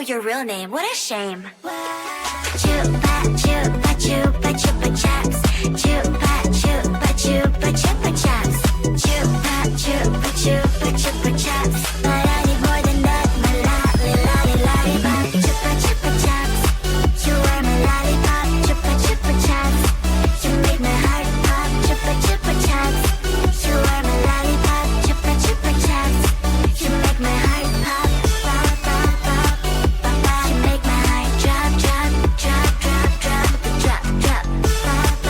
your real name, what a shame. Chupa chupa chupa chupa chaps. Chupa chupa chupa chupa chaps. Chupa chupa chupa chupa chaps. But I need more than that, my lollipop. Chupa chupa chaps. You are my lollipop. Chupa chupa chaps. You make my heart pop. Chupa chupa chaps. You are my lollipop. Chupa chupa chaps. You make my heart pop. Pop pop pop pop pop. You make my heart drop drop drop drop drop drop drop. Pop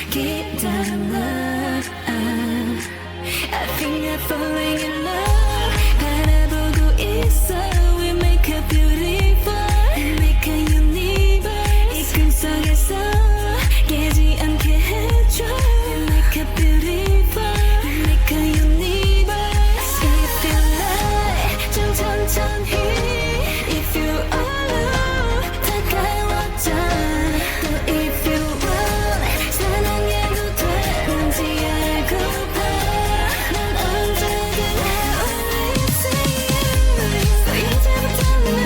기다려 I think I'm falling in love 바라보고 있어 We make a beautiful Make a universe 이 꿈속에서 깨지 않게 해줘 We make a beautiful Make a universe If you like 좀 천천히 If you alone 다가와줘 또 if you want 사랑해도 되는지 알고봐 난 언제든 I only see you So 이제부터 날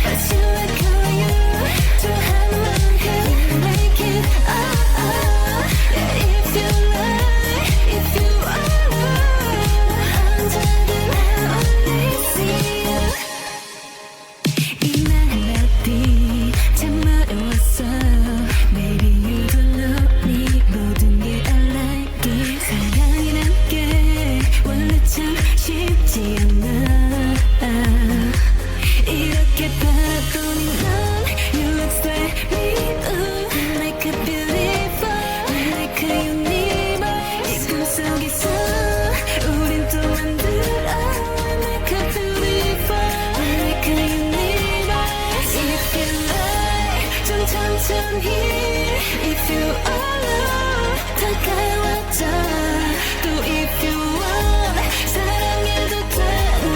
But you like who you 좋아하는 만큼 Make it Yeah if you like If you alone 언제든 I only see you 이 멜로디 참 어려웠어 Maybe you don't know me 모든 게 I like it 사랑이란 게 원래 참 쉽지 않아 이렇게 바라보니 넌 You look like me ooh Like a beautiful Like a universe 이 꿈속에서 우린 또 만들어 Like a beautiful Like a universe If you like 좀 천천히 If you alone 다가와줘 또 if you want 사랑해도 되는지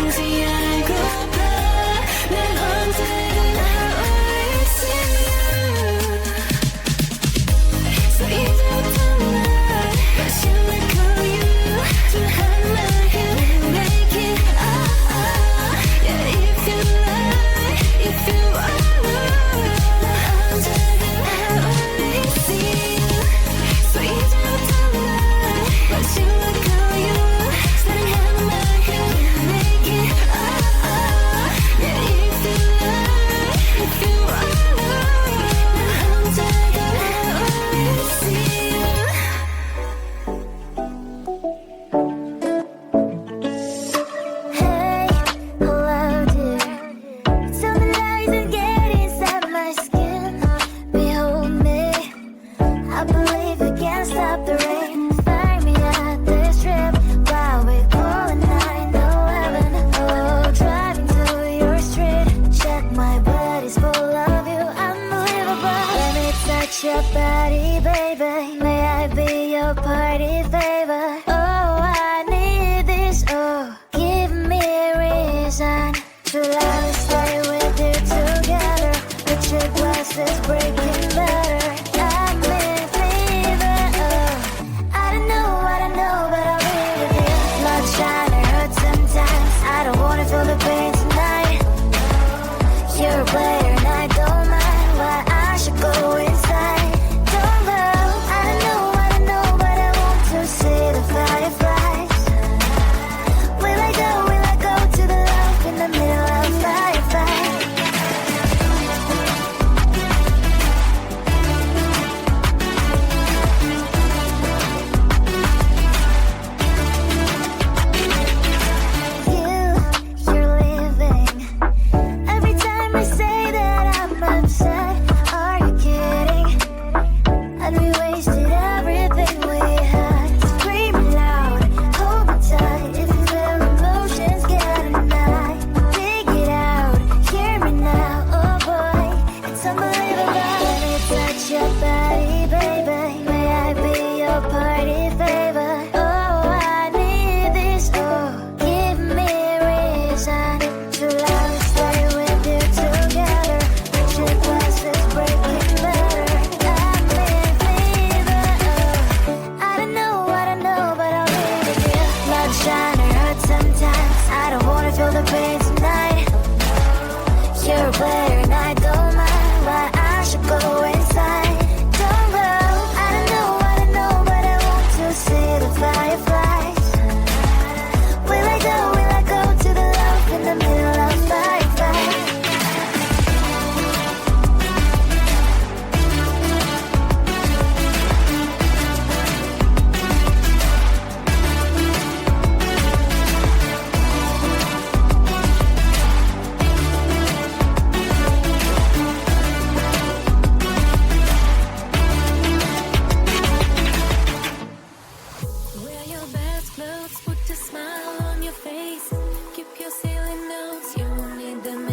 your best clothes, put a smile on your face. Keep your sailing notes, you won't need them